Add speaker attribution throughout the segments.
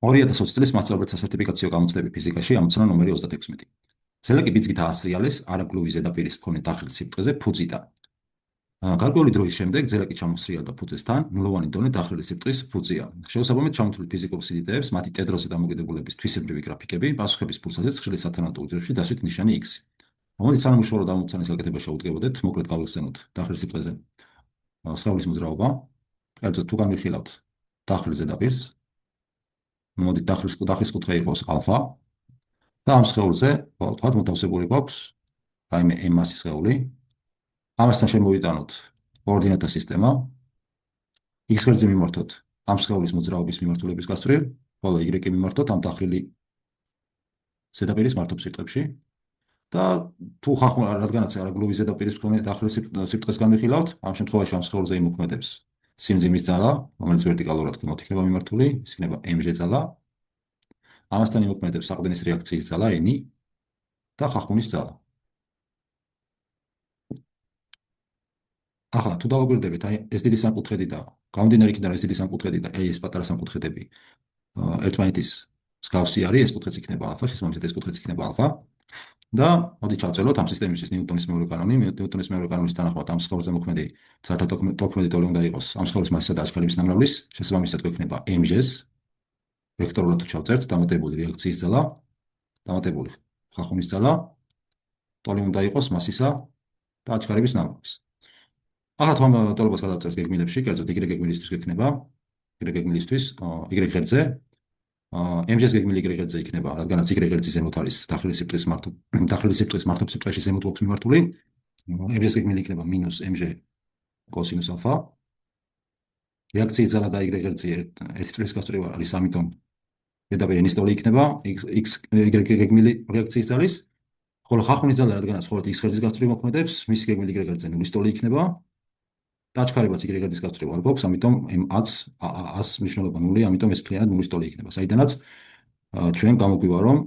Speaker 1: 2020 წლის მასწავლებლთა სერტიფიკაციო გამოცდები ფიზიკაში ამოცანა ნომერი 36. ცელაკი ბიძგით აასრიალეს არაგლუვი ზედაპირის მქონე დახრილ სიბრტყეზე ფუძიდან. გარკვეული დროის შემდეგ ძელაკი ჩამოსრიალდა ფუძესთან, ნულოვანი დონე დახრილი სიბრტყის ფუძია. შეუსაბამოდ ჩამოთვლილ ფიზიკურ სიდიდეებს, მათი ტედროზე დამოკიდებულების თვისებრივი გრაფიკები, პასუხების ფურცლზე ცხრილი სათანადო უჯრედში დასვით ნიშანი X. მომდით სანამუშაურო ამოცანის გაკეთებას შეუდგებოდეთ, მოკლედ გავიხსენოთ დახრილ სიბრტყეზე სხეულის მოძრაობა, კერძოდ თუ განვიხილავთ დახრილ ზედაპირს, მოდით დახრილის კუთხე იყოს ალფა და ამ სხეულზე, ვთქვათ, მოთავსებული გვაქვს რაიმე m მასის სხეული. ამასთან შემოვიტანოთ ორდინატთა სისტემა. x ღერძზე მიმართოთ ამ სხეულის მოძრაობის მიმართულების გასწვრივ, ხოლო y-ი მიმართოთ ამ დახრილი ზედაპირის მართობ სიბრტყეებში. და თუ რადგანაც არაგლუვი ზედაპირის მქონე დახრილ სიბრტყეს განვიხილავთ, ამ შემთხვევაში ამ სხეულზე იმოქმედებს სიმძიმის ძალა, რომელიც ვერტიკალურად ქვემოთ იქნება მიმართული, ის იქნება mg ძალა. ამასთან იმოქმედებს საყრდენის რეაქციის ძალა n და ხახუნის ძალა. ახლა თუ დავაკვირდებით, აი ეს დიდი სამკუთხედი და გამომდინარე იქიდან ეს დიდი სამკუთხედი და ეს პატარა სამკუთხედები ერთმანეთის მსგავსი არის, ეს კუთხეც იქნება ალფა, შესაბამისად ეს კუთხეც იქნება ალფა. და მოდით ჩავწეროთ ამ სისტემისთვის ნიუტონის მეორე კანონი. ნიუტონის მეორე კანონის თანახმად ამ სხეულზე მოქმედი ძალათა თოქმედი ტოლი უნდა იყოს ამ სხეულის მასისა და აჩქარების ნამრავლის, შესაბამისად გვექნება mg-ს ვექტორულად თუ ჩავწერთ დამატებული რეაქციის ძალა, დამატებული ხახუნის ძალა, ტოლი უნდა იყოს მასისა და აჩქარების ნამრავლის. ახლა თუ ამ ტოლობას გადავწერთ გეგმილებში, კერძოდ y გეგმილისთვის გვექნება y გეგმილისთვის y ღერძზე mg-ს გეგმილი y ღერძზე იქნება, რადგანაც y ღერძი ზემოთ არის დახრილი სიბრტყის მართობ სიბრტყეში ზემოთ გვაქვს მიმართული, mg-ს გეგმილი იქნება -mg კოსინუს ალფა. რეაქციის ძალა და y ღერძი ერთი წრის გასწვრივ არის, ამიტომ ზედაპირი n-ის ტოლი იქნება y გეგმილი რეაქციის ძალის, ხოლო ხახუნის ძალა, რადგანაც მხოლოდ x ღერძის გასწვრივ მოქმედებს, მისი გეგმილი y ღერძზე 0-ის ტოლი იქნება და აჩქარებაც y ღერძის გასწვრივ არ გვაქვს, ამიტომ m-ას მნიშვნელობა 0-ია, ამიტომ ეს მთლიანად 0-ის ტოლი იქნება. საიდანაც ჩვენ გამოგვივა, რომ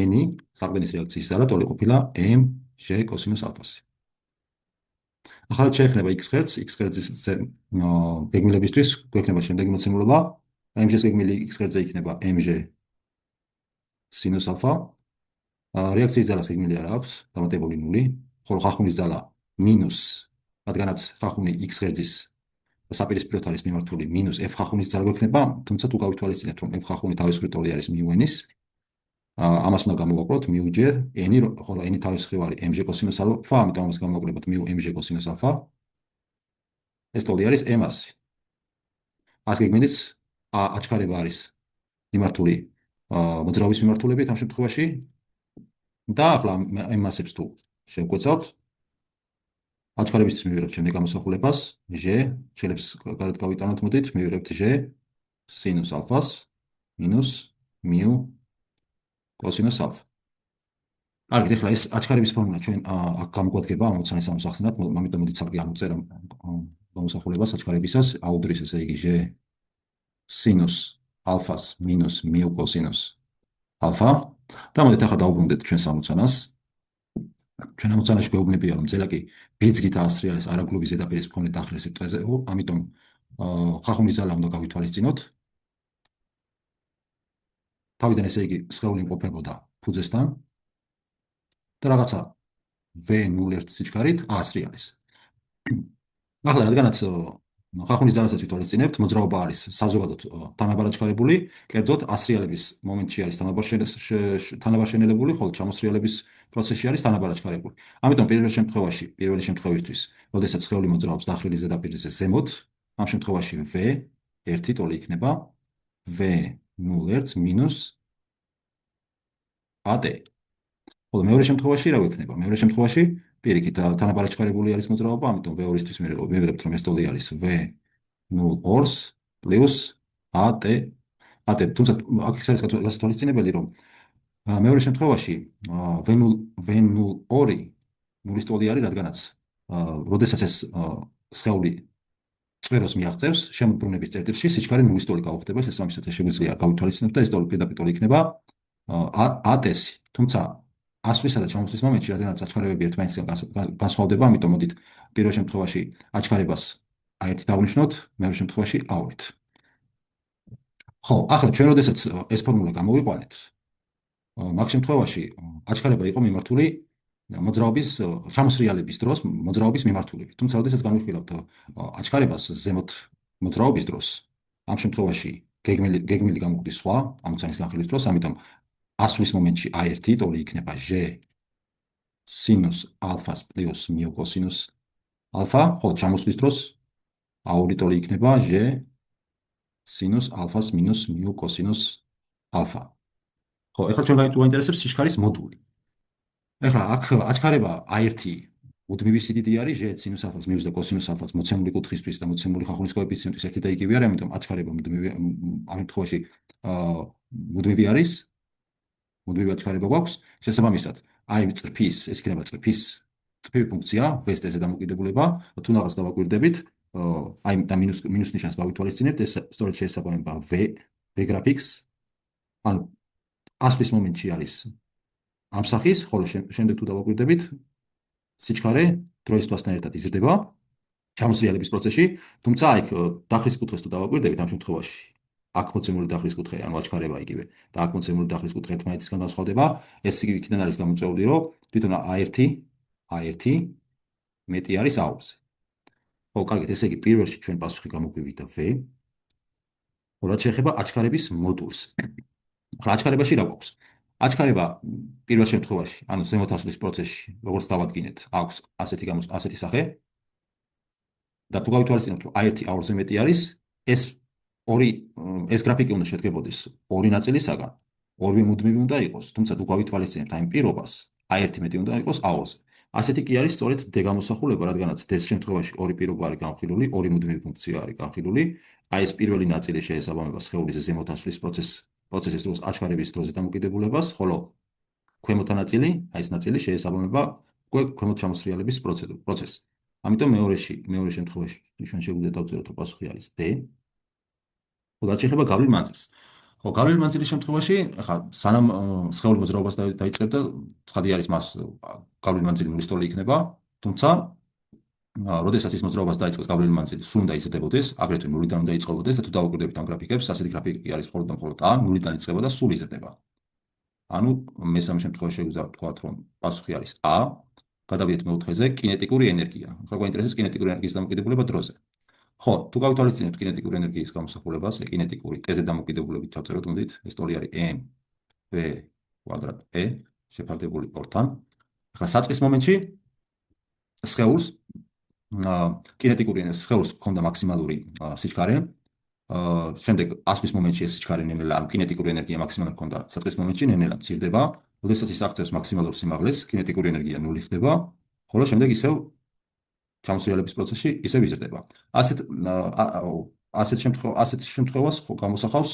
Speaker 1: n-ი საყრდენის რეაქციის ძალა ტოლი ყოფილა mg კოსინუს ალფას. ახლა შეეხება x ღერძის გეგმილებისთვის გვექნება შემდეგი მოცემულობა. mg-ს გეგმილი x ღერძზე იქნება mg სინუს ალფა. რეაქციის ძალას გეგმილი არ აქვს, დამატებული 0, ხოლო ხახუნის ძალა მინუს, რადგანაც ხახუნი x ღერძის საპირისპიროდ არის მიმართული, მინუს f ხახუნის ძალა გვექნება, თუმცა თუ გავითვალისწინებთ, რომ f ხახუნი თავისუფლად ტოლი არის μ-n-ის, ამას უნდა გამოვაკლოთ μ ჯერ n, ხოლო n-ი თავისუფლად არის mg კოსინუს ალფა, ამიტომ ამას გამოვაკლებთ μ-mg კოსინუს ალფა. ეს ტოლი არის m-ას. ას გეგმილიც აჩქარება არის მიმართული მოძრაობის მიმართულებით ამ შემთხვევაში და ახლა m-ასებს თუ შევკვეცავთ, აჩქარებისთვის მივიღებთ შემდეგ გამოსახულებას g, შეიძლება გარეთ გავიტანოთ, მოდით მივიღებთ g სინუს ალფას მინუს μ კოსინუს ალფა. კარგით, ახლა ეს აჩქარების ფორმულა ჩვენ აქ გამოგვადგება ამოცანის ამოსახსნად, ამიტომ მოდით სამ გამოვწერა გამოსახულებას აჩქარებისას, აუდრის ესე იგი g სინუს ალფას მინუს μ კოსინუს ალფა და მოდით ახლა დავუბრუნდეთ ჩვენს ამოცანას. ჩვენ ამოცანაში გვეუბნებია, რომ ძელაკი ბიძგით აასრიალეს არაგლუვი ზედაპირის მქონე დახრილ სიბრტყეზე, ამიტომ ხახუნის ძალა უნდა გავითვალისწინოთ. თავიდან ესე იგი სხეული იმყოფებოდა ფუძესთან და რაღაცა v0 სიჩქარით აასრიალეს. ახლა რადგანაც ხახუნის ძალასაც ვითვალისწინებთ, მოძრაობა არის საზოგადოდ თანაბარაჩქარებული, კერძოდ ასრიალების მომენტში არის თანაბარშენელებული, ხოლო ჩამოსრიალების პროცესში არის თანაბარაჩქარებული. ამიტომ პირველი შემთხვევისთვის, როდესაც სხეული მოძრაობს დახრილი ზედაპირზე ზემოთ, ამ შემთხვევაში v1 ტოლი იქნება v0 მინუს at. ხოლო მეორე შემთხვევაში რა გვექნება? მეორე შემთხვევაში პირიქით თანაბარაჩქარებული არის მოძრაობა, ამიტომ v2-ისთვის მივიღებთ, რომ ეს ტოლი არის v0 პლუს at. თუმცა აქ ის არის გასათვალისწინებელი, რომ მეორე შემთხვევაში v0 0-ის ტოლი არის, რადგანაც როდესაც ეს სხეული წვეროს მიაღწევს, შემოbrunების წერტილში სიჩქარე 0-ის ტოლი გაუხდება, შესაბამისად შეგვიძლია გავითვალისწინოთ და ეს ტოლი პირდაპირ ტოლი იქნება at-ს. თუმცა ასვლისა და ჩამოსვლის მომენტში, რადგანაც აჩქარებები ერთმანეთისგან განსხვავდება, ამიტომ მოდით პირველ შემთხვევაში აჩქარებას A1-ით დავნიშნოთ, მეორე შემთხვევაში A2-ით. ხო, ახლა ჩვენ როდესაც ეს ფორმულა გამოვიყვანეთ, მაგ შემთხვევაში აჩქარება იყო მიმართული მოძრაობის ჩამოსრიალების დროს მოძრაობის მიმართულებით. თუმცა როდესაც განვიხილავთ აჩქარებას ზემოთ მოძრაობის დროს, ამ შემთხვევაში გეგმილი გამოგვდის სხვა ამოცანის განხილვის დროს, ამიტომ ასვლის მომენტში A1 ტოლი იქნება J სინუს ალფას პლუს მიუ კოსინუს ალფა, ხოლო ჩამოსვლის დროს A2 ტოლი იქნება J სინუს ალფას მინუს მიუ კოსინუს ალფა. ხო, ეხლა ჩვენ გაინტერესებს სიჩქარის მოდული. ეხლა აქ აჩქარება A1 მუდმივი სიდიდი არის J სინუს ალფას მინუს და კოსინუს ალფას მოცემული კუთხისთვის და მოცემული ხახუნის კოეფიციენტის ერთი და იგივე არის, ამიტომ აჩქარება მუდმივი ამ შემთხვევაში მუდმივი არის, მუდმივი აჩქარება გვაქვს. შესაბამისად, აი წრფის, ეს იქნება წრფის წრფივი ფუნქცია, V-ზე დამოკიდებულება, თუ რაღაც დავაკვირდებით, აი და მინუს ნიშანს გავითვალისწინებთ, ეს სწორედ შეესაბამება V გრაფიკს. ანუ ასვლის მომენტში არის ამ სახის, ხოლო შემდეგ თუ დავაკვირდებით, სიჩქარე დროის თვასთან ერთად იზრდება ჩამოსრიალების პროცესში, თუმცა აი დახრის კუთხეს თუ დავაკვირდებით ამ შემთხვევაში, აქ მოცემული დახრის კუთხე, ანუ აჩქარება იგივე და აქ მოცემული დახრის კუთხე ერთმანეთისგან განსხვავდება, ეს იქიდან არის გამოწვეული, რომ თვითონ A1 მეტი არის A2-ზე. ხო, კარგით, ესე იგი პირველში ჩვენ პასუხი გამოგვივიდა V. ხო, რაც შეეხება აჩქარების მოდულს. ახლა აჩქარებაში რა გვაქვს? აჩქარება პირველ შემთხვევაში, ანუ ზემოთ ასვლის პროცესში, როგორც დავადგინეთ, აქვს ასეთი სახე. და თუ გავითვალისწინებთ, რომ A1 A2-ზე მეტი არის, ეს გრაფიკი უნდა შედგებოდეს ორი ნაწილისაგან, ორივე მუდმივი უნდა იყოს, თუმცა თუ გავითვალისწინებთ აი პირობას, A1 მეტი უნდა იყოს A2-ზე. ასეთი კი არის სწორედ D გამოსახულება, რადგანაც D-ს შემთხვევაში ორი პირობა არის განხილული, ორი მუდმივი ფუნქცია არის განხილული. აი ეს პირველი ნაწილი შეესაბამება სხეულის ზემოთ ასვლის პროცესის დროს აჩქარების დროზე დამოკიდებულებას, ხოლო ქვემოთ ნაწილი, აი ეს ნაწილი შეესაბამება ქვემოთ ჩამოსრიალების პროცესს. ამიტომ მეორე შემთხვევაში ჩვენ შეგვიძლია დავწეროთ, რომ პასუხი არის D. ხო, რაც შეეხება გავლილ მანძილს. ხო, გავლილ მანძილის შემთხვევაში, ახლა სანამ სხეული მოძრაობას დაიწყებდა, ცხადი არის მას გავლილ მანძილი ნულის ტოლი იქნება, თუმცა როდესაც ის მოძრაობას დაიწყებს გავლილი მანძილი სულ უნდა იზრდებოდეს, აგრეთვე ნულიდან უნდა იწყებოდეს და თუ დავუკვირდებით ამ გრაფიკებს, ასეთი გრაფიკი არის მხოლოდ და მხოლოდ A, ნულიდან იწყება და სულ იზრდება. ანუ მესამე შემთხვევაში შეგვიძლია ვთქვათ, რომ პასუხი არის A. გადავიდეთ მეოთხეზე, კინეტიკური ენერგია. ახლა გვაინტერესებს კინეტიკური ენერგიის დამოკიდებულება დროზე. ხო, თუ გავითვალისწინებთ კინეტიკური ენერგიის გამოსახულებას, კინეტიკური ტეზე დამოკიდებულებით ჩავწეროთ, მოდით, ეს ტოლი არის mv კვადრატ e შეფარდებული ორთან. ახლა საწყის მომენტში სხეულს კინეტიკური სხეულს ჰქონდა მაქსიმალური სიჩქარე. შემდეგ ასვლის მომენტში ეს სიჩქარე ნელ-ნელა, კინეტიკური ენერგია მაქსიმალური ჰქონდა საწყის მომენტში, ნელ-ნელა მცირდება. როდესაც ის აღწევს მაქსიმალურ სიმაღლეს, კინეტიკური ენერგია ნული ხდება, ხოლო შემდეგ ისევ ჩამოსრიალების პროცესში ისევ იზრდება. ასეთ შემთხვევას გამოსახავს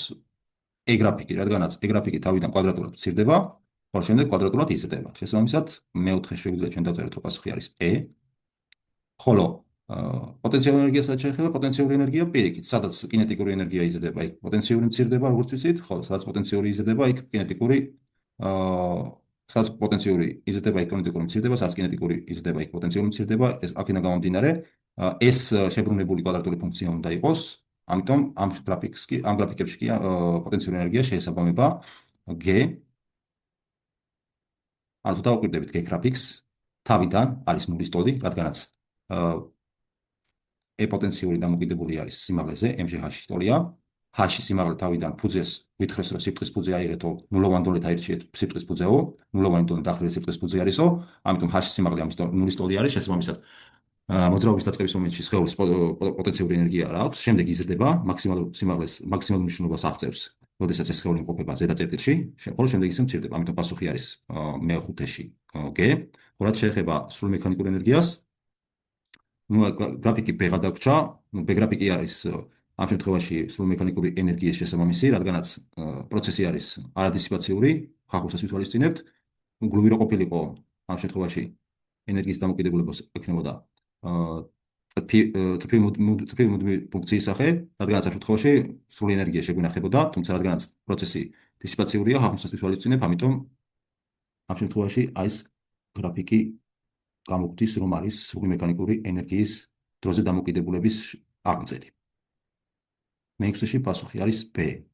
Speaker 1: E გრაფიკი, რადგანაც E გრაფიკი თავიდან კვადრატულად მცირდება, ხოლო შემდეგ კვადრატულად იზრდება. შესაბამისად, მეოთხე შეგვიძლია ჩვენ დავწეროთ, რომ პასუხი არის E. ხოლო პოტენციური ენერგიასაც შეეხება, პოტენციური ენერგია პირიქით, სადაც კინეტიკური ენერგია იზრდება, იქ პოტენციური მცირდება, როგორც ვიცით, ხოლო სადაც პოტენციური იზრდება, იქ კინეტიკური სადაც პოტენციური იზრდება, იქ კინეტიკური მცირდება, სადაც კინეტიკური იზრდება, იქ პოტენციური მცირდება, ეს აქედან გამომდინარე, ეს შებრუნებული კვადრატული ფუნქცია უნდა იყოს, ამიტომ ამ გრაფიკებში კი პოტენციური ენერგია შეესაბამება G. ანუ თუ დავუკვირდებით G გრაფიკს, თავიდან არის ნულის ტოლი, რადგანაც E პოტენციური დამოკიდებული არის სიმაღლეზე, MGH-ის ტოლია. H სიმაღლე თავიდან ფუძეს ვითხრეს, რომ სიბრტყის ფუძე აიღეთო, ნულოვან დონით აირჩიეთ სიბრტყის ფუძეო, ნულოვანი დონით დახრილი სიბრტყის ფუძე არისო, ამიტომ H სიმაღლე ამის ნულის ტოლი არის, შესაბამისად მოძრაობის დაწყების მომენტში სხეულის პოტენციური ენერგია რა აქვს, შემდეგ იზრდება, მაქსიმალურ სიმაღლეს, მაქსიმალურ მნიშვნელობას აღწევს, როდესაც ეს სხეული იმყოფება ზედა წერტილში, ხოლო შემდეგ ისე მცირდება, ამიტომ პასუხი არის მე-5-ში G. რაც შეეხება სრულ მექანიკურ ენერგიას, გრაფიკი B-ღა დაგვრჩა, B გრაფიკი არის ამ შემთხვევაში სრულ მექანიკური ენერგიის შესაბამისი, რადგანაც პროცესი არის არადისიპაციური, ხახუსაც ვითვალისწინებთ, გლუვი რო ყოფილიყო ამ შემთხვევაში ენერგიის დამოკიდებულება ექნებოდა წრფივი მუდმივი ფუნქციის სახე, რადგანაც ამ შემთხვევაში სრული ენერგია შეგვინახებოდა, თუმცა რადგანაც პროცესი დისიპაციურია, ხახუსაც ვითვალისწინებ, ამიტომ ამ შემთხვევაში აი ეს გრაფიკი გამოგვდის, რომ არის სრული მექანიკური ენერგიის დროზე დამოკიდებულების აღმწერი. მე-6-ში პასუხი არის B.